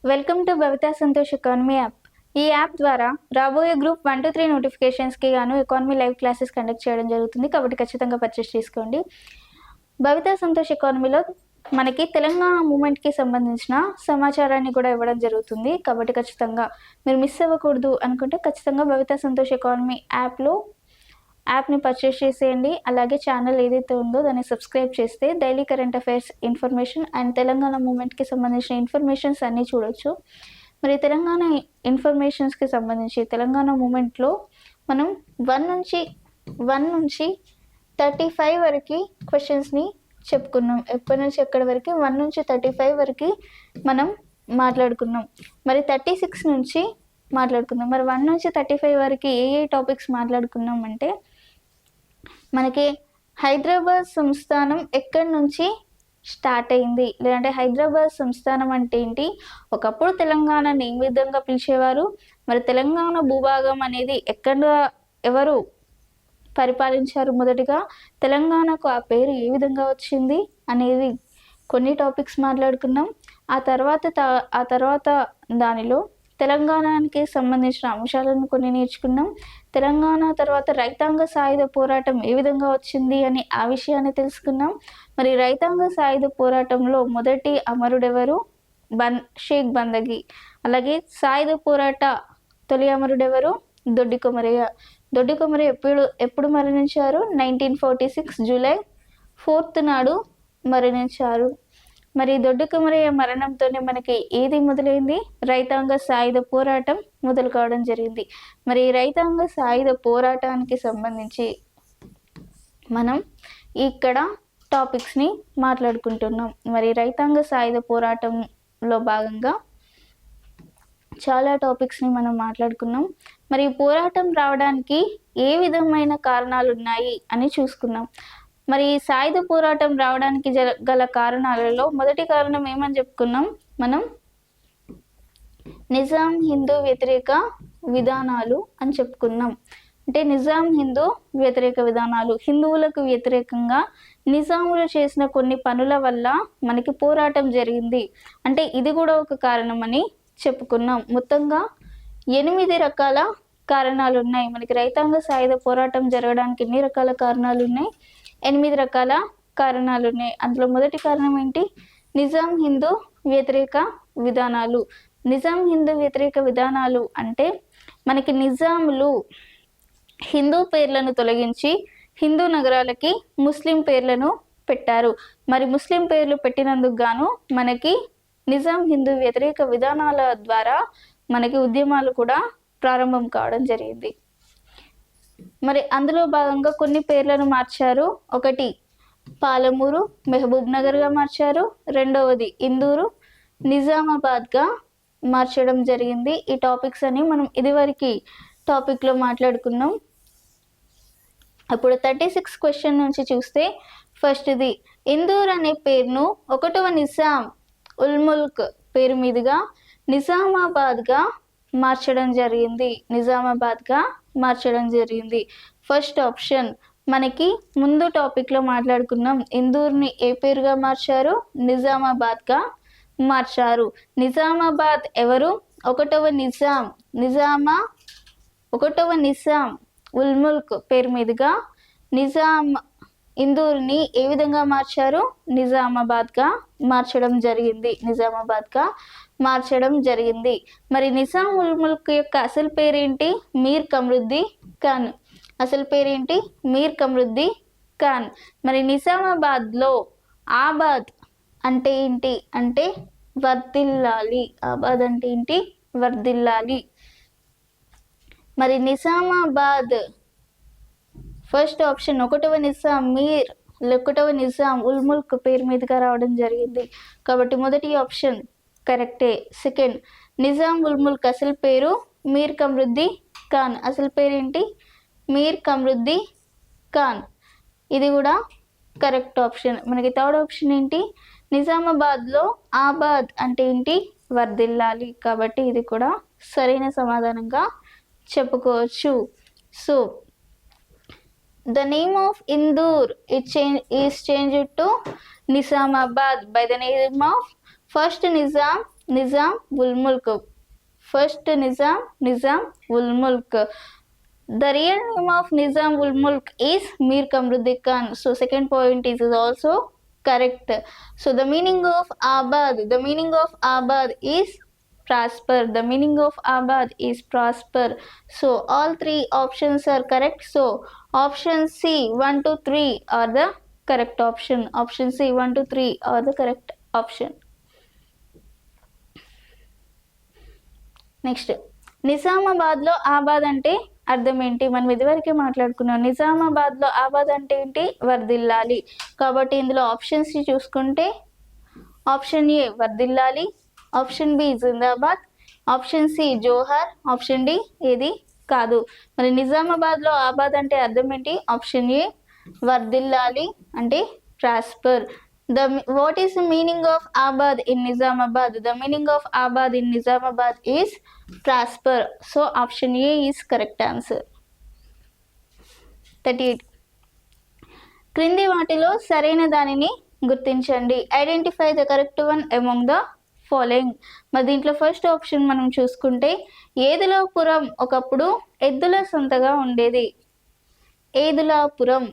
Welcome to Bhavitha Santosh economy app. ఈ app ద్వారా రాబోయే గ్రూప్ 1 to 3 నోటిఫికేషన్స్కి గాను ఎకానమీ లైవ్ క్లాసెస్ కండక్ట్ చేయడం జరుగుతుంది. కాబట్టి ఖచ్చితంగా పర్చేస్ చేసుకోండి. భవితా సంతోష్ ఎకానమీలో మనకి తెలంగాణ మూమెంట్కి సంబంధించిన సమాచారాన్ని కూడా ఇవ్వడం జరుగుతుంది. కాబట్టి ఖచ్చితంగా మీరు మిస్ అవ్వకూడదు అనుకుంటే ఖచ్చితంగా భవితా సంతోష్ ఎకానమీ యాప్ని పర్చేస్ చేసేయండి. అలాగే ఛానల్ ఏదైతే ఉందో దాన్ని సబ్స్క్రైబ్ చేస్తే daily current affairs information and Telangana మూమెంట్కి సంబంధించిన ఇన్ఫర్మేషన్స్ అన్నీ చూడొచ్చు. మరి తెలంగాణ ఇన్ఫర్మేషన్స్కి సంబంధించి తెలంగాణ మూమెంట్లో మనం 1 నుంచి 35 వరకు క్వశ్చన్స్ని చెప్పుకున్నాం. ఎప్పటి నుంచి ఎక్కడి వరకు 1 నుంచి 35 వరకు మనం మాట్లాడుకున్నాం. మరి 36 నుంచి మాట్లాడుకుందాం. మరి 1 నుంచి 35 వరకు ఏ టాపిక్స్ మాట్లాడుకున్నాం అంటే మనకి హైదరాబాద్ సంస్థానం ఎక్కడి నుంచి స్టార్ట్ అయింది, లేదంటే హైదరాబాద్ సంస్థానం అంటే ఏంటి, ఒకప్పుడు తెలంగాణని ఏ విధంగా పిలిచేవారు, మరి తెలంగాణ భూభాగం అనేది ఎవరు పరిపాలించారు, మొదటిగా తెలంగాణకు ఆ పేరు ఏ విధంగా వచ్చింది అనేది కొన్ని టాపిక్స్ మాట్లాడుకున్నాం. ఆ తర్వాత దానిలో తెలంగాణకి సంబంధించిన అంశాలను కొన్ని నేర్చుకున్నాం. తెలంగాణ తర్వాత రైతాంగ సాయుధ పోరాటం ఏ విధంగా వచ్చింది అని ఆ విషయాన్ని తెలుసుకున్నాం. మరి రైతాంగ సాయుధ పోరాటంలో మొదటి అమరుడెవరు, షేక్ బందగి. అలాగే సాయుధ పోరాట తొలి అమరుడెవరు, దొడ్డి కొమరయ్య. దొడ్డి కొమరయ్య ఎప్పుడు మరణించారు, 1946 జూలై 4th నాడు మరణించారు. మరి దొడ్డి కొమరయ్య మరణంతోనే మనకి ఏది మొదలైంది, రైతాంగ సాయుధ పోరాటం మొదలు కావడం జరిగింది. మరి రైతాంగ సాయుధ పోరాటానికి సంబంధించి మనం ఇక్కడ టాపిక్స్ని మాట్లాడుకుంటున్నాం. మరి రైతాంగ సాయుధ పోరాటంలో భాగంగా చాలా టాపిక్స్ని మనం మాట్లాడుకున్నాం. మరి పోరాటం రావడానికి ఏ విధమైన కారణాలు ఉన్నాయి అని చూసుకున్నాం. మరి సాయుధ పోరాటం రావడానికి గల కారణాలలో మొదటి కారణం ఏమని చెప్పుకున్నాం మనం, నిజాం హిందూ వ్యతిరేక విధానాలు అని చెప్పుకున్నాం. అంటే నిజాం హిందూ వ్యతిరేక విధానాలు, హిందువులకు వ్యతిరేకంగా నిజాములు చేసిన కొన్ని పనుల వల్ల మనకి పోరాటం జరిగింది అంటే ఇది కూడా ఒక కారణం అని చెప్పుకున్నాం. మొత్తంగా 8 రకాల కారణాలు ఉన్నాయి. మనకి రైతాంగ సాయుధ పోరాటం జరగడానికి ఎన్ని రకాల కారణాలు ఉన్నాయి, 8 రకాల కారణాలు ఉన్నాయి. అందులో మొదటి కారణం ఏంటి, నిజాం హిందూ వ్యతిరేక విధానాలు. నిజాం హిందూ వ్యతిరేక విధానాలు అంటే మనకి నిజాములు హిందూ పేర్లను తొలగించి హిందూ నగరాలకి ముస్లిం పేర్లను పెట్టారు. మరి ముస్లిం పేర్లు పెట్టినందుకు గాను మనకి నిజాం హిందూ వ్యతిరేక విధానాల ద్వారా మనకి ఉద్యమాలు కూడా ప్రారంభం కావడం జరిగింది. మరి అందులో భాగంగా కొన్ని పేర్లను మార్చారు. ఒకటి పాలమూరు మహబూబ్ నగర్గా మార్చారు. రెండవది ఇందూరు నిజామాబాద్గా మార్చడం జరిగింది. ఈ టాపిక్స్ అని మనం ఇదివరకు టాపిక్లో మాట్లాడుకున్నాం. అప్పుడు 36 క్వశ్చన్ నుంచి చూస్తే ఫస్ట్ది, ఇందూర్ అనే పేరును 1వ నిజాం ఉల్ ముల్క్ పేరు మీదుగా నిజామాబాద్గా మార్చడం జరిగింది. నిజామాబాద్గా మార్చడం జరిగింది. First option. మనకి ముందు టాపిక్లో మాట్లాడుకున్నాం, ఇందూర్ని ఏ పేరుగా మార్చారు, నిజామాబాద్గా మార్చారు. నిజామాబాద్ ఎవరు, 1వ నిజాం ఉల్ ముల్క్ పేరు మీదుగా ఇందూర్ని ఏ విధంగా మార్చారు, నిజామాబాద్గా మార్చడం జరిగింది. మరి నిజాం ఉల్ ముల్క్ యొక్క అసలు పేరేంటి, మీర్ కమరుద్దీ ఖాన్. మరి నిజామాబాద్లో ఆబాద్ అంటే ఏంటి అంటే వర్ధిల్లాలి. ఆబాద్ అంటే ఏంటి, వర్ధిల్లాలి. మరి నిజామాబాద్ ఫస్ట్ ఆప్షన్ 1వ నిజాం ఉల్ ముల్క్ పేరు మీదుగా రావడం జరిగింది. కాబట్టి మొదటి ఆప్షన్ కరెక్టే. సెకండ్, నిజాం ఉల్ ముల్క్ అసలు పేరు మీర్ కమరుద్దీ ఖాన్. అసలు పేరేంటి, మీర్ కమరుద్దీ ఖాన్. ఇది కూడా కరెక్ట్ ఆప్షన్. మనకి థర్డ్ ఆప్షన్ ఏంటి, నిజామాబాద్లో ఆబాద్ అంటే ఏంటి, వర్ధిల్లాలి. కాబట్టి ఇది కూడా సరైన సమాధానంగా చెప్పుకోవచ్చు. So the name of Indoor is changed to Nizamabad by the name of first Nizam Nizam ul Mulk. First Nizam Nizam ul Mulk. The real name of Nizam ul Mulk is Mir Kamruddin Khan. So second point is also correct. So the meaning of Abad is prosper. The meaning of Abad is prosper. So all three options are correct. So option C 1 to 3 are the correct option. Option C 1 to 3 are the correct option. Next, నిజామాబాద్లో ఆబాద్ అంటే అర్థం ఏంటి? మనం ఇదివరకే మాట్లాడుకున్నాం. నిజామాబాద్లో ఆబాద్ అంటే ఏంటి? వర్ధిల్లాలి. కాబట్టి ఇందులో ఆప్షన్స్ చూసుకుంటే ఆప్షన్ ఏ వర్ధిల్లాలి, ఆప్షన్ బి జిందాబాద్, ఆప్షన్ సి జోహార్, ఆప్షన్ డి ఏది కాదు. మరి నిజామాబాద్లో ఆబాద్ అంటే అర్థం ఏంటి? ఆప్షన్ ఏ వర్ధిల్లాలి అంటే prosper. What is the meaning of Abad in Nizamabad? The meaning of Abad in Nizamabad is prosper. So option A is correct answer. 38. క్రింది వాటిలో సరైన దానిని గుర్తించండి. Identify the correct one among the following. మరి దీంట్లో first option మనం చూసుకుంటే ఏదులాపురం ఒకప్పుడు ఎద్దుల సొంతగా ఉండేది. ఏదులాపురం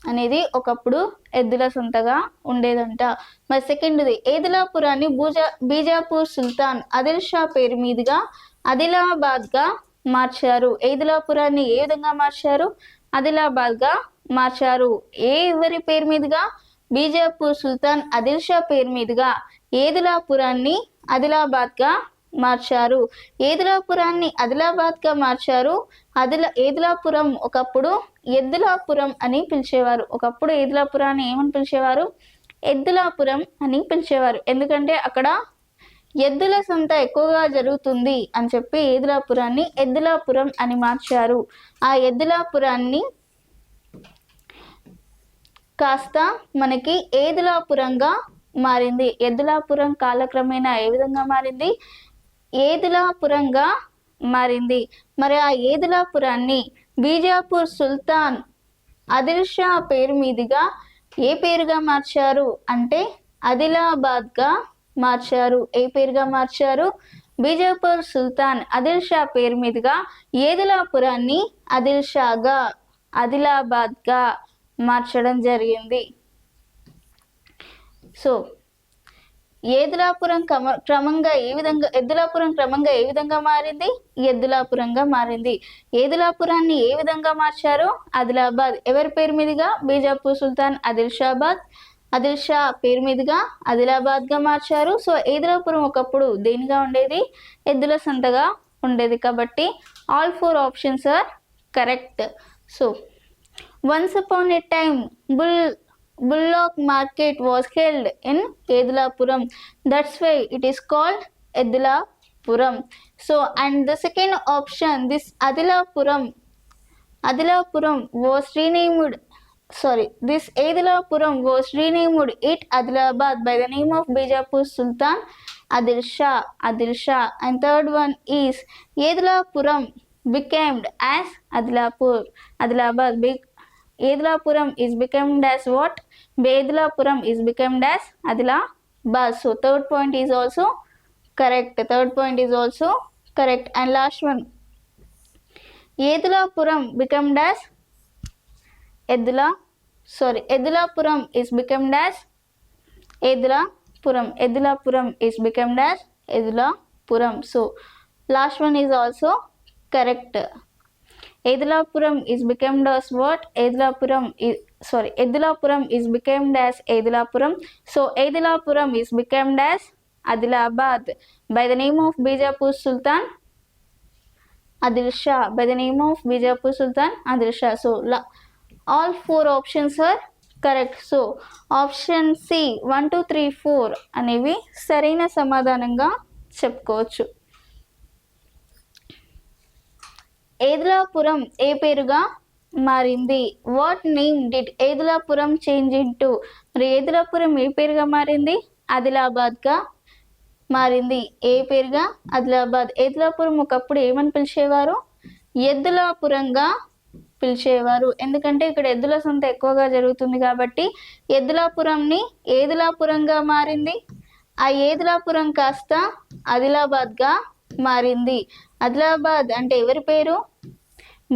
అనేది ఒకప్పుడు ఎద్దుల సొంతగా ఉండేదంట. మరి సెకండ్ది, ఏదులాపురాన్ని బీజాపూర్ సుల్తాన్ ఆదిల్ షా పేరు మీదుగా ఆదిలాబాద్గా మార్చారు. ఏదులాపురాన్ని ఏ విధంగా మార్చారు? ఆదిలాబాద్గా మార్చారు. ఎవరి పేరు మీదుగా? బీజాపూర్ సుల్తాన్ ఆదిల్ షా పేరు మీదుగా ఏదులాపురాన్ని ఆదిలాబాద్గా మార్చారు. ఏదులాపురాన్ని ఆదిలాబాద్గా మార్చారు. ఏదులాపురం ఒకప్పుడు ఎద్దులాపురం అని పిలిచేవారు. ఒకప్పుడు ఏదులాపురాన్ని ఏమని పిలిచేవారు? ఎద్దులాపురం అని పిలిచేవారు. ఎందుకంటే అక్కడ ఎద్దుల సంత ఎక్కువగా జరుగుతుంది అని చెప్పి ఏదులాపురాన్ని ఎద్దులాపురం అని మార్చారు. ఆ ఎద్దులాపురాన్ని కాస్త మనకి ఏదులాపురంగా మారింది. ఎద్దులాపురం కాలక్రమేణా ఏ విధంగా మారింది? ఏదులాపురంగా మారింది. మరి ఆ ఏదులాపురాన్ని బీజాపూర్ సుల్తాన్ ఆదిల్ షా పేరు మీదుగా ఏ పేరుగా మార్చారు అంటే ఆదిలాబాద్గా మార్చారు. ఏ పేరుగా మార్చారు? బీజాపూర్ సుల్తాన్ ఆదిల్ షా పేరు మీదుగా ఏదులాపురాన్ని ఆదిల్ షాగా ఆదిలాబాద్గా మార్చడం జరిగింది. సో ఎద్దులాపురం క్రమంగా ఏ విధంగా మారింది? ఎద్దులాపురంగా మారింది. ఏదులాపురాన్ని ఏ విధంగా మార్చారు? ఆదిలాబాద్. ఎవరి పేరు మీదుగా? బీజాపూర్ సుల్తాన్ ఆదిల్ షా పేరు మీదుగా ఆదిలాబాద్గా మార్చారు. సో ఏదులాపురం ఒకప్పుడు దేనిగా ఉండేది? ఎద్దుల సంతగా ఉండేది. కాబట్టి all 4 options are correct. So once upon a time bullock market was held in Edulapuram. That's why it is called Edulapuram. So and the second option, this Adilapuram was renamed. This Edulapuram was renamed it Adilabad by the name of Bijapur Sultan Adil Shah. And third one is Edulapuram became as Adilabad. Edulapuram is become as what? Edulapuram is become as Adilabad. So third point is also correct. And last one, Edulapuram become as Edulapuram is become as Edulapuram is become as Edulapuram. So last one is also correct. Edulapuram is become as what? Edulapuram is become as Edulapuram. So Edulapuram is become as Adilabad by the name of Bijapur Sultan Adil Shah. So all 4 options are correct. So option C 1 2 3 4 అనేవి సరైన సమాధానంగా చెప్పుకోవచ్చు. ఏదులాపురం ఏ పేరుగా మారింది? What name did Edulapuram change into? మరి ఏదులాపురం ఏ పేరుగా మారింది? ఆదిలాబాద్గా మారింది. ఏ పేరుగా? ఆదిలాబాద్. ఏదులాపురం ఒకప్పుడు ఏమని పిలిచేవారు? ఎద్దులాపురంగా పిలిచేవారు. ఎందుకంటే ఇక్కడ ఎద్దుల సంత ఎక్కువగా జరుగుతుంది కాబట్టి ఎద్దులాపురంని ఏదులాపురంగా మారింది. ఆ ఏదిలాపురం కాస్త ఆదిలాబాద్గా మారింది. ఆదిలాబాద్ అంటే ఎవరి పేరు?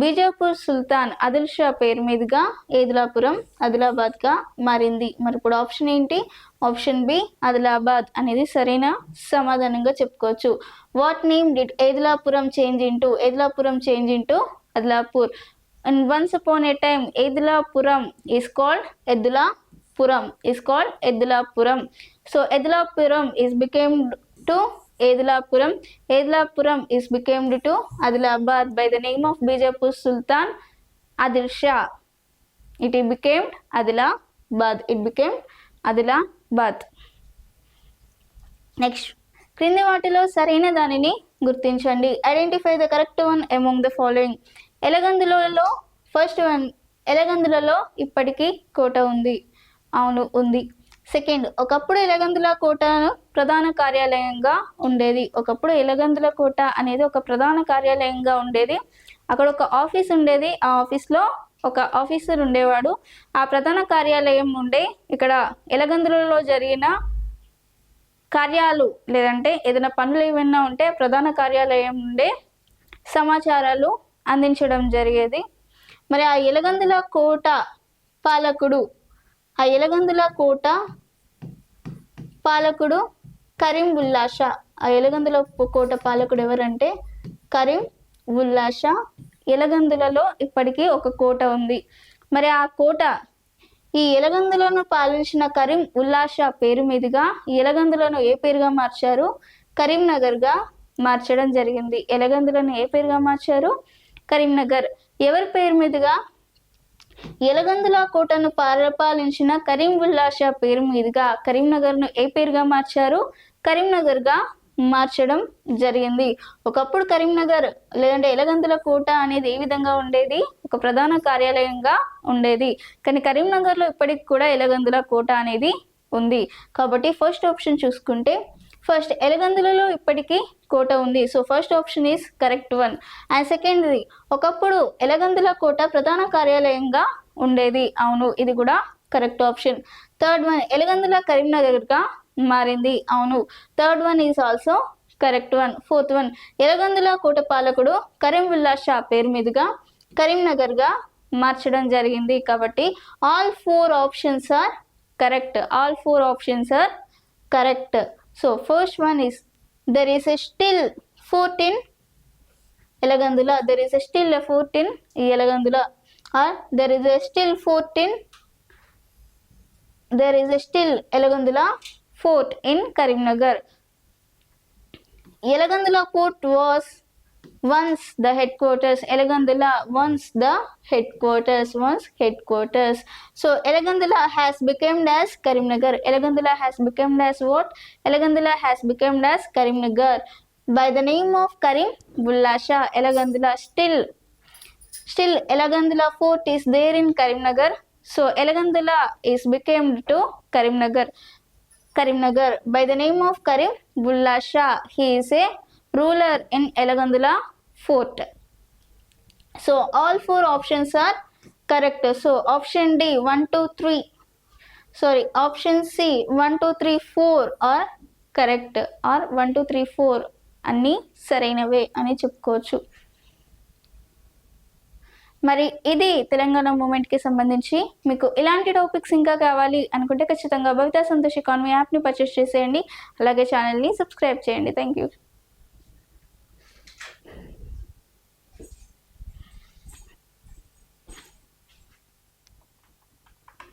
బీజాపూర్ సుల్తాన్ ఆదిల్ షా పేరు మీదుగా ఏదిలాపురం ఆదిలాబాద్గా మారింది. మరి ఇప్పుడు ఆప్షన్ ఏంటి? ఆప్షన్ బి ఆదిలాబాద్ అనేది సరైన సమాధానంగా చెప్పుకోవచ్చు. What name did Edilapuram change into? Edilapuram change into Adilapur. And once upon a time Edilapuram is called Eddulapuram. Eddulapuram. So Eddulapuram is became to Edilapuram. Edilapuram is became to Adilabad by the name of Bijapur Sultan Adil Shah. It became Adilabad. Next, క్రింది వాటిలో సరైన దానిని గుర్తించండి. Identify the correct one among the following. ఎలగందులలో first one, ఎలగందులలో ఇప్పటికీ కోట ఉంది. అవును, ఉంది. సెకండ్, ఒకప్పుడు ఎలగందుల కోటను ప్రధాన కార్యాలయంగా ఉండేది. ఒకప్పుడు ఎలగందుల కోట అనేది ఒక ప్రధాన కార్యాలయంగా ఉండేది. అక్కడ ఒక ఆఫీస్ ఉండేది. ఆ ఆఫీస్లో ఒక ఆఫీసర్ ఉండేవాడు. ఆ ప్రధాన కార్యాలయం నుండే ఇక్కడ ఎలగందులలో జరిగిన కార్యాలు లేదంటే ఏదైనా పనులు ఏమైనా ఉంటే ప్రధాన కార్యాలయం నుండే సమాచారాలు అందించడం జరిగేది. మరి ఆ ఎలగందుల కోట పాలకుడు కరీం ఉల్లా షా. ఆ ఎలగందుల కోట పాలకుడు ఎవరంటే కరీం ఉల్లా షా. ఎలగందులలో ఇప్పటికీ ఒక కోట ఉంది. మరి ఆ కోట ఈ ఎలగందులను పాలించిన కరీం ఉల్లా షా పేరు మీదుగా ఈ ఎలగందులను ఏ పేరుగా మార్చారు? కరీంనగర్గా మార్చడం జరిగింది. ఎలగందులను ఏ పేరుగా మార్చారు? కరీంనగర్. ఎవరి పేరు మీదుగా? ఎలగందుల కోటను పరిపాలించిన కరీం ఉల్లా షా పేరు మీదుగా కరీంనగర్ను ఏ పేరుగా మార్చారు? కరీంనగర్గా మార్చడం జరిగింది. ఒకప్పుడు కరీంనగర్ లేదంటే ఎలగందుల కోట అనేది ఏ విధంగా ఉండేది? ఒక ప్రధాన కార్యాలయంగా ఉండేది. కానీ కరీంనగర్లో ఇప్పటికి కూడా ఎలగందుల కోట అనేది ఉంది. కాబట్టి ఫస్ట్ ఆప్షన్ చూసుకుంటే ఫస్ట్ ఎలగందులలో ఇప్పటికీ కోట ఉంది. So first option is correct one. And సెకండ్ది, ఒకప్పుడు ఎలగందుల కోట ప్రధాన కార్యాలయంగా ఉండేది. అవును, ఇది కూడా correct option. Third one, Elagandula కరీంనగర్గా మారింది. అవును, third one is also correct one. Fourth one, Elagandula కోట పాలకుడు కరీం ఉల్లా షా పేరు మీదుగా కరీంనగర్గా మార్చడం జరిగింది. కాబట్టి all four options are correct. So first one is there is a still fort in Elagandula. There is a still a fort in Elagandula. Or there is a still fort in Elagandula fort in Karimnagar. Elagandula fort was once the headquarters. Elagandula once headquarters. So Elagandula has become as Karimnagar. Elagandula has become as what? Elagandula has become as Karimnagar by the name of Karim Ulla Shah. Elagandula still Elagandula fort is there in Karimnagar. So Elagandula is became to Karimnagar by the name of Karim Ulla Shah. He is a ruler in Elagandula fort. So all four options are correct. So option D 1 2 3 sorry option C 1 2 3 4 are correct, or 1 2 3 4 అన్నీ సరైనవే అని చెప్పుకోవచ్చు. మరి ఇది తెలంగాణ మూమెంట్కి సంబంధించి. మీకు ఇలాంటి topics ఇంకా కావాలి అనుకుంటే ఖచ్చితంగా భవితా సంతోష్ ఎకానమీ యాప్ని పర్చేస్ చేసేయండి. అలాగే ఛానల్ని సబ్స్క్రైబ్ చేయండి. Thank you.